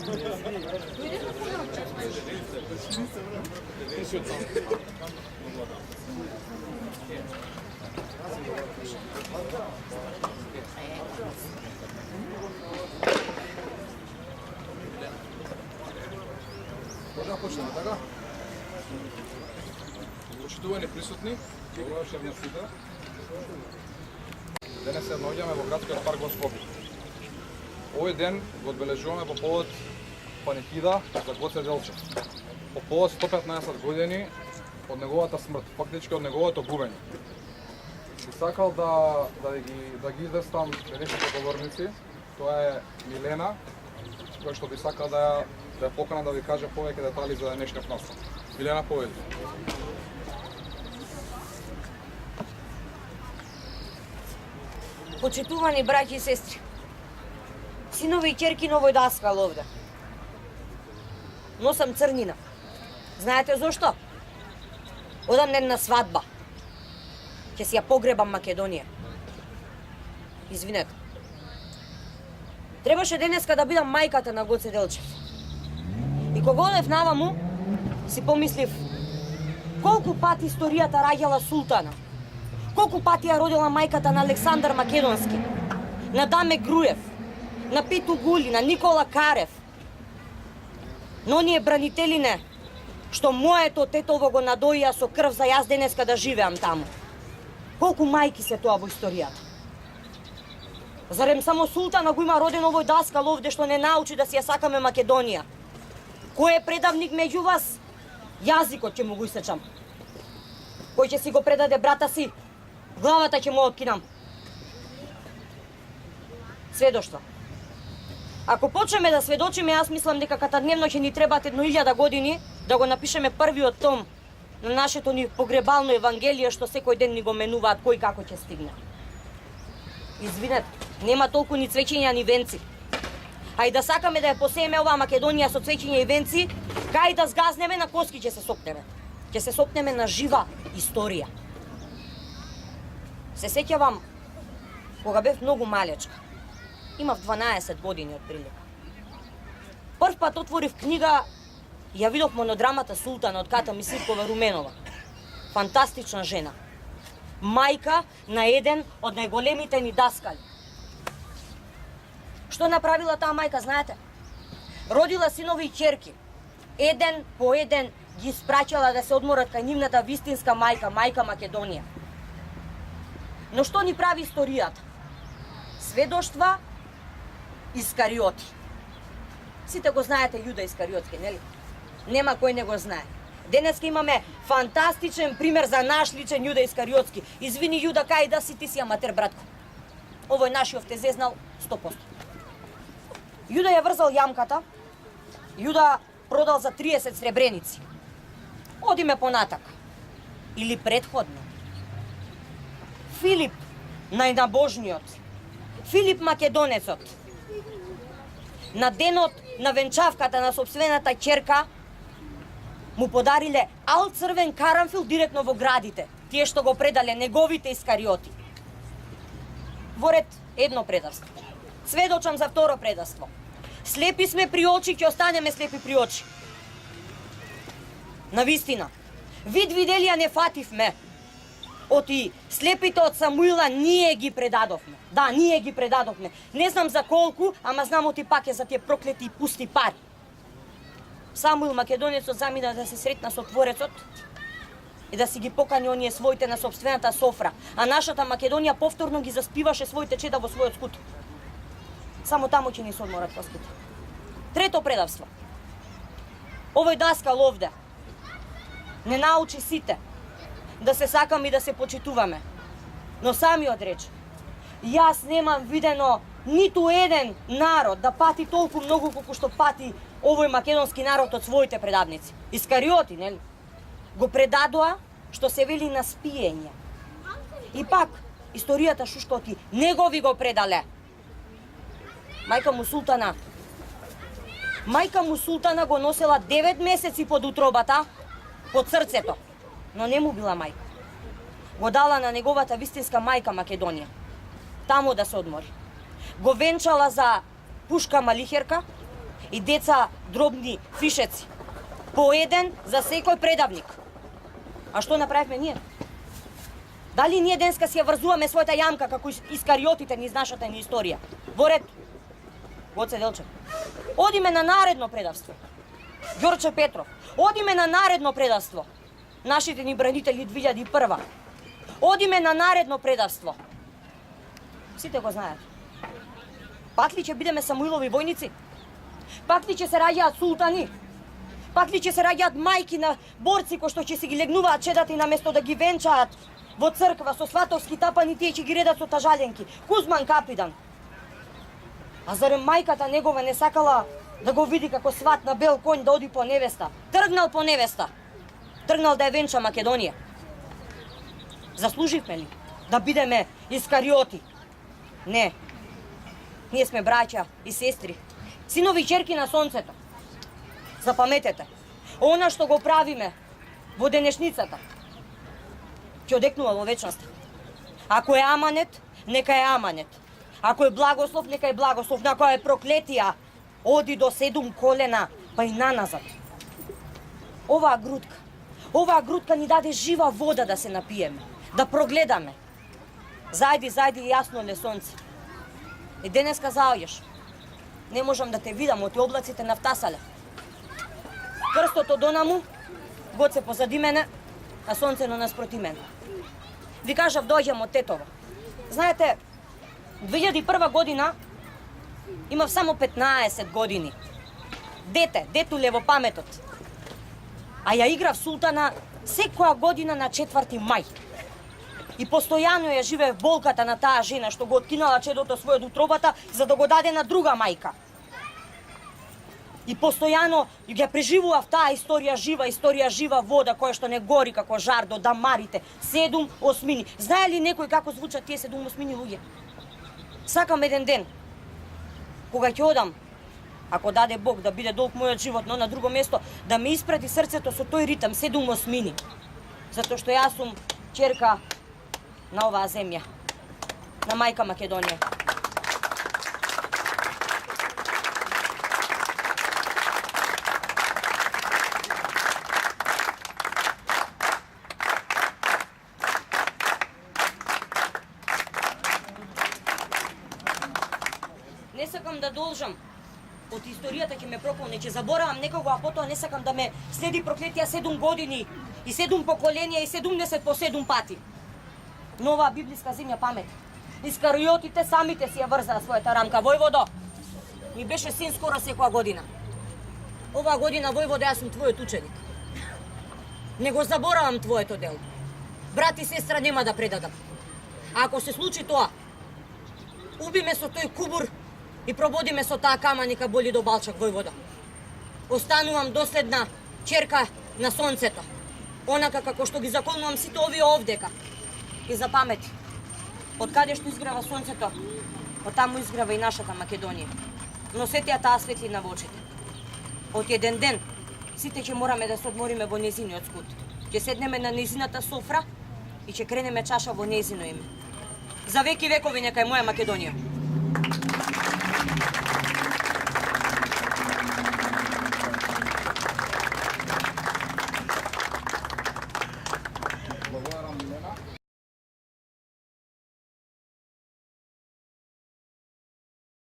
Да почнеме, така? Почитувани присутни, добро вечер на сите. Денес се наоѓаме во градскиот парк во Скопје. Овој ден го одбележуваме по повод панихида за Гоце Делчев. По повод 115 години од неговата смрт, фактички од неговото губење. Би сакал да ги известам денешните говорници. Тоа е Милена, која што би сакал да ја покана да ви каже повеќе детали за денешниот настан. Милена, повеќе. Почитувани браќи и сестри, синови и ќерки на овој даскал овде. Носам црнина. Знаете зошто? Одам на една свадба. Ќе си ја погребам Македонија. Извинете. Требаше денеска да бидам мајката на Гоце Делчев. И кога одев наваму, си помислив колку пати историјата раѓала султана. Колку пати ја родила мајката на Александар Македонски, на Даме Груев, на Питу Гули, на Никола Карев. Но оние бранителине, што моето тетово го надоија со крв за јас денеска да живеам таму. Колку мајки се тоа во историјата. Зарем само султана го има роден овој даскал овде што не научи да си ја сакаме Македонија? Кој е предавник меѓу вас? Јазикот ќе му го исечам. Кој ќе си го предаде брата си? Главата ќе му откинам. Сведоштва. Ако почнеме да сведочиме, јас мислам дека катадневно ќе ни требаат 1000 години да го напишеме првиот том на нашето ни погребално евангелие што секој ден ни го менуваат кој како ќе стигне. Извинете, нема толку ни цвеќиња ни венци. А и да сакаме да ја посееме оваа Македонија со цвеќиња и венци, кај да згазнеме на коски ќе се сопнеме. Ќе се сопнеме на жива историја. Се сеќавам кога бев многу малечка. Имав 12 години отприлика. Прв пат отворив книга и ја видов монодрамата Султана од Ката Мисиркова Руменова. Фантастична жена. Мајка на еден од најголемите ни даскали. Што направила таа мајка, знаете? Родила синови и ќерки. Еден по еден ги испраќала да се одморат кај нивната вистинска мајка, мајка Македонија. Но што ни прави историјата? Сведоштва, Искариоти. Сите го знаете Јуда Искариотски, нели? Нема кој не го знае. Денеска имаме фантастичен пример за наш личен Јуда Искариотски. Извини Јуда, кај да си, ти си аматер, братко. Овој нашиот те зезнал 100%. Јуда ја врзал јамката, Јуда продал за 30 сребреници. Одиме понатак. Или предходно. Филип, најнабожниот, Филип Македонецот, на денот на венчавката на собствената ќерка, му подариле ал црвен карамфил директно во градите, тие што го предале неговите Искариоти. Во ред едно предавство. Сведочам за второ предавство. Слепи сме при очи, ќе останеме слепи при очи. Навистина, вид виделија не фативме. Оти слепите од Самуила ние ги предадовме. Да, ние ги предадовме. Не знам за колку, ама знам оти пак е за тие проклети и пусти пари. Самуил Македонецот замина да се сретна со Творецот и да си ги покани оние своите на собствената софра, а нашата Македонија повторно ги заспиваше своите чеда во својот скут. Само таму ќе ни се одморат коските. Трето предавство. Овој даскал овде не научи сите да се сакаме и да се почитуваме. Но самиот рече, јас немам видено ниту еден народ да пати толку многу колку што пати овој македонски народ од своите предавници. Искариоти, нели? Го предадоа што се вели на спиење. И пак, историјата шушкоти негови го предале. Мајка му Султана го носела 9 месеци под утробата, под срцето, но не му била мајка. Го дала на неговата вистинска мајка Македонија. Таму да се одмори. Го венчала за пушка малихерка и деца дробни фишеци. По еден за секој предавник. А што направивме ние? Дали ние денеска си ја врзуваме својата јамка како искариотите низ нашата ни историја? Во ред. Гоце Делчев. Одиме на наредно предавство. Ѓорче Петров. Одиме на наредно предавство. Нашите ни бранители 2001. Одиме на наредно предавство. Сите го знаат. Пак ли ќе бидеме Самуилови војници? Пак ли ќе се раѓаат султани? Пак ли ќе се раѓаат мајки на борци кои што ќе си ги легнуваат чедата и наместо да ги венчаат во црква со сватовски тапани, тие ќе ги редат со тажаленки? Кузман Капидан. А зарем мајката негова не сакала да го види како сват на бел конј да оди по невеста? Тргнал по невеста. Тргнал да ја венча Македонија. Заслуживме ли да бидеме искариоти? Не. Ние сме браќа и сестри, синови и ќерки на сонцето. Запаметете, она што го правиме во денешницата ќе одекнува во вечноста. Ако е аманет, нека е аманет. Ако е благослов, нека е благослов. Ако е проклетија, оди до 7 колена, па и наназад. Оваа грудка ни даде жива вода да се напиеме, да прогледаме. Зајди јасно ле сонце. И денеска заоѓаш. Не можам да те видам, оти облаците нафтасале. Крстото донаму, Гоце позади мене, а сонцено наспроти мене. Ви кажав, дојѓам од Тетово. Знаете, 2001 година имав само 15 години. Детуле во паметот. А ја играв султана секоја година на 4 мај. И постојано ја живеев болката на таа жена што го откинала чедото своје од утробата за да го даде на друга мајка. И постојано ја преживував таа историја жива вода која што не гори како жар до дамарите. 7 осмини. Знае ли некој како звучат тие 7 осмини луѓе? Сакам еден ден, кога ќе одам, ако даде Бог да биде долг мојот живот, но на друго место, да ме испрати срцето со тој ритам 7 осмини. Затоа што јас сум ќерка на оваа земја, на мајка Македонија. Не сакам да должам, од историјата ќе ме прополне, ќе заборавам некого, а потоа не сакам да ме следи проклетија 7 години и 7 поколенија и 70 по 7 пати. Но оваа библиска земја памет. Искариотите самите си ја врзаа својата рамка. Војводо, ми беше син скоро секоја година. Оваа година, Војводо, јас сум твојот ученик. Не го заборавам твоето дело. Брат и сестра нема да предадам. А ако се случи тоа, убиме со тој кубур и прободиме со таа каманика боли до Балчак, Војводо. Останувам доследна ќерка на сонцето. Онака како што ги заколнувам сите овие овдека. И запамети, од каде што изгрева сонцето, од таму изгрева и нашата Македонија. Носете ја таа светлина во очите. Од еден ден, сите ќе мораме да се одмориме во нејзиниот скут. Ќе седнеме на нејзината софра и ќе кренеме чаша во нејзино име. За веки векови нека е моја Македонија.